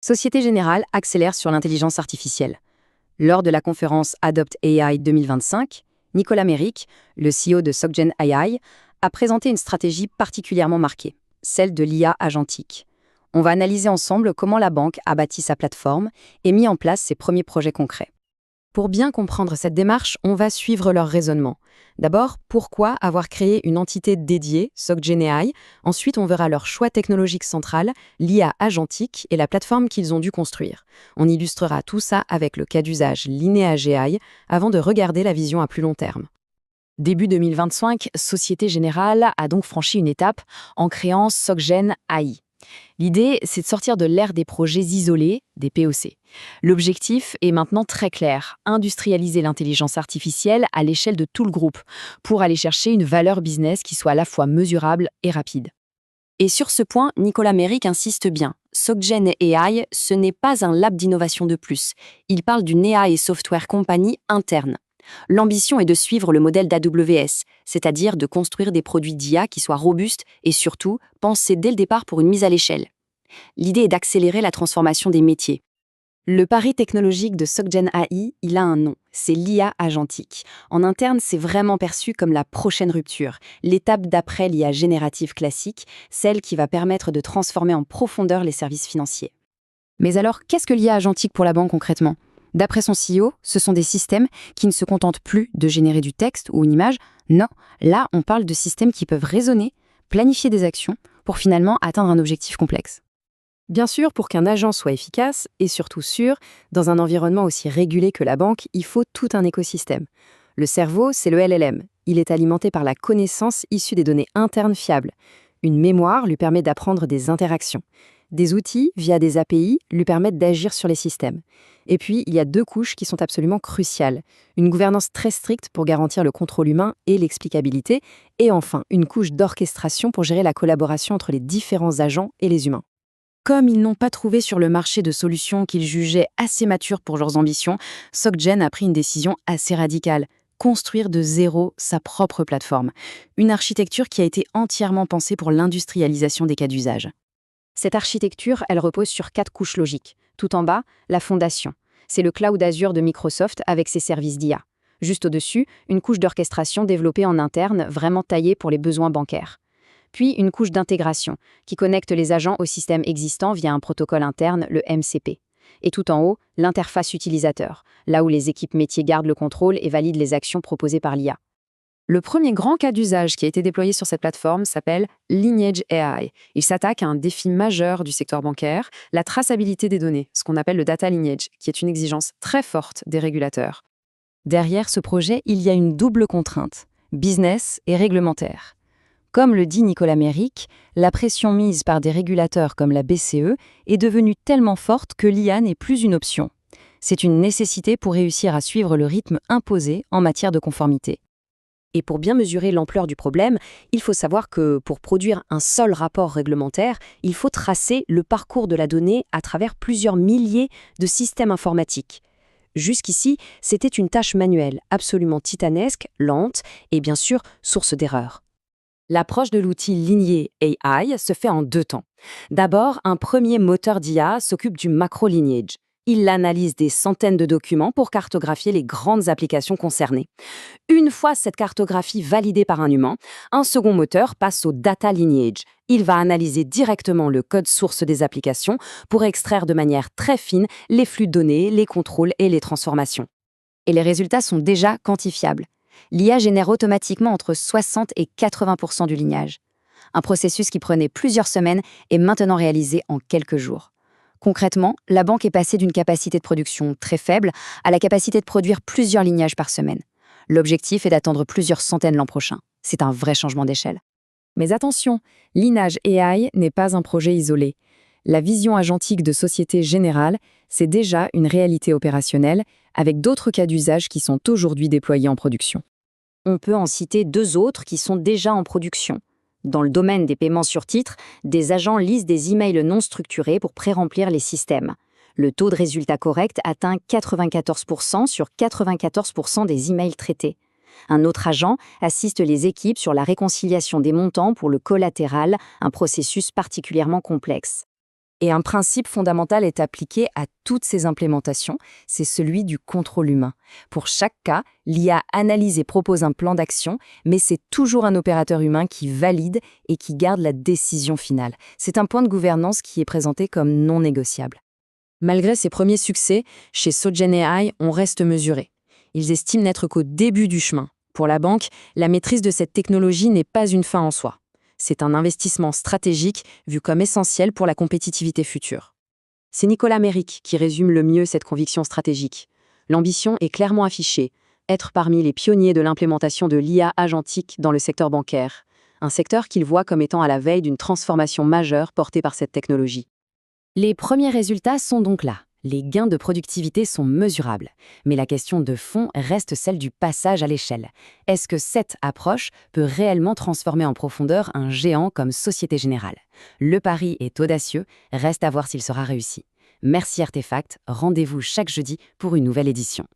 Société Générale accélère sur l'intelligence artificielle. Lors de la conférence Adopt AI 2025, Nicolas Méric, le CEO de SocGen AI, a présenté une stratégie particulièrement marquée, celle de l'IA agentique. On va analyser ensemble comment la banque a bâti sa plateforme et mis en place ses premiers projets concrets. Pour bien comprendre cette démarche, on va suivre leur raisonnement. D'abord, pourquoi avoir créé une entité dédiée, SocGen AI? Ensuite, on verra leur choix technologique central, l'IA agentique et la plateforme qu'ils ont dû construire. On illustrera tout ça avec le cas d'usage Lineage AI avant de regarder la vision à plus long terme. Début 2025, Société Générale a donc franchi une étape en créant SocGen AI. L'idée, c'est de sortir de l'ère des projets isolés, des POC. L'objectif est maintenant très clair, industrialiser l'intelligence artificielle à l'échelle de tout le groupe, pour aller chercher une valeur business qui soit à la fois mesurable et rapide. Et sur ce point, Nicolas Méric insiste bien. SocGen AI, ce n'est pas un lab d'innovation de plus. Il parle d'une AI software compagnie interne. L'ambition est de suivre le modèle d'AWS, c'est-à-dire de construire des produits d'IA qui soient robustes et surtout pensés dès le départ pour une mise à l'échelle. L'idée est d'accélérer la transformation des métiers. Le pari technologique de SocGen AI, il a un nom, c'est l'IA agentique. En interne, c'est vraiment perçu comme la prochaine rupture, l'étape d'après l'IA générative classique, celle qui va permettre de transformer en profondeur les services financiers. Mais alors, qu'est-ce que l'IA agentique pour la banque concrètement ? D'après son CEO, ce sont des systèmes qui ne se contentent plus de générer du texte ou une image. Non, là, on parle de systèmes qui peuvent raisonner, planifier des actions pour finalement atteindre un objectif complexe. Bien sûr, pour qu'un agent soit efficace et surtout sûr, dans un environnement aussi régulé que la banque, il faut tout un écosystème. Le cerveau, c'est le LLM. Il est alimenté par la connaissance issue des données internes fiables. Une mémoire lui permet d'apprendre des interactions. Des outils, via des API, lui permettent d'agir sur les systèmes. Et puis, il y a deux couches qui sont absolument cruciales. Une gouvernance très stricte pour garantir le contrôle humain et l'explicabilité. Et enfin, une couche d'orchestration pour gérer la collaboration entre les différents agents et les humains. Comme ils n'ont pas trouvé sur le marché de solutions qu'ils jugeaient assez matures pour leurs ambitions, SocGen a pris une décision assez radicale. Construire de zéro sa propre plateforme. Une architecture qui a été entièrement pensée pour l'industrialisation des cas d'usage. Cette architecture, elle repose sur 4 couches logiques. Tout en bas, la fondation. C'est le cloud Azure de Microsoft avec ses services d'IA. Juste au-dessus, une couche d'orchestration développée en interne, vraiment taillée pour les besoins bancaires. Puis une couche d'intégration, qui connecte les agents au système existant via un protocole interne, le MCP. Et tout en haut, l'interface utilisateur, là où les équipes métiers gardent le contrôle et valident les actions proposées par l'IA. Le premier grand cas d'usage qui a été déployé sur cette plateforme s'appelle Lineage AI. Il s'attaque à un défi majeur du secteur bancaire, la traçabilité des données, ce qu'on appelle le data lineage, qui est une exigence très forte des régulateurs. Derrière ce projet, il y a une double contrainte, business et réglementaire. Comme le dit Nicolas Méric, la pression mise par des régulateurs comme la BCE est devenue tellement forte que l'IA n'est plus une option. C'est une nécessité pour réussir à suivre le rythme imposé en matière de conformité. Et pour bien mesurer l'ampleur du problème, il faut savoir que pour produire un seul rapport réglementaire, il faut tracer le parcours de la donnée à travers plusieurs milliers de systèmes informatiques. Jusqu'ici, c'était une tâche manuelle, absolument titanesque, lente et bien sûr source d'erreurs. L'approche de l'outil Lineage AI se fait en 2 temps. D'abord, un premier moteur d'IA s'occupe du macro-lineage. Il analyse des centaines de documents pour cartographier les grandes applications concernées. Une fois cette cartographie validée par un humain, un second moteur passe au data lineage. Il va analyser directement le code source des applications pour extraire de manière très fine les flux de données, les contrôles et les transformations. Et les résultats sont déjà quantifiables. L'IA génère automatiquement entre 60 et 80% du lignage. Un processus qui prenait plusieurs semaines est maintenant réalisé en quelques jours. Concrètement, la banque est passée d'une capacité de production très faible à la capacité de produire plusieurs lignages par semaine. L'objectif est d'attendre plusieurs centaines l'an prochain. C'est un vrai changement d'échelle. Mais attention, Lineage AI n'est pas un projet isolé. La vision agentique de Société Générale, c'est déjà une réalité opérationnelle avec d'autres cas d'usage qui sont aujourd'hui déployés en production. On peut en citer 2 autres qui sont déjà en production. Dans le domaine des paiements sur titre, des agents lisent des emails non structurés pour pré-remplir les systèmes. Le taux de résultat correct atteint 94% sur 94% des emails traités. Un autre agent assiste les équipes sur la réconciliation des montants pour le collatéral, un processus particulièrement complexe. Et un principe fondamental est appliqué à toutes ces implémentations, c'est celui du contrôle humain. Pour chaque cas, l'IA analyse et propose un plan d'action, mais c'est toujours un opérateur humain qui valide et qui garde la décision finale. C'est un point de gouvernance qui est présenté comme non négociable. Malgré ses premiers succès, chez Soggen AI, on reste mesuré. Ils estiment n'être qu'au début du chemin. Pour la banque, la maîtrise de cette technologie n'est pas une fin en soi. C'est un investissement stratégique vu comme essentiel pour la compétitivité future. C'est Nicolas Méric qui résume le mieux cette conviction stratégique. L'ambition est clairement affichée, être parmi les pionniers de l'implémentation de l'IA agentique dans le secteur bancaire, un secteur qu'il voit comme étant à la veille d'une transformation majeure portée par cette technologie. Les premiers résultats sont donc là. Les gains de productivité sont mesurables. Mais la question de fond reste celle du passage à l'échelle. Est-ce que cette approche peut réellement transformer en profondeur un géant comme Société Générale? Le pari est audacieux, reste à voir s'il sera réussi. Merci Artefact, rendez-vous chaque jeudi pour une nouvelle édition.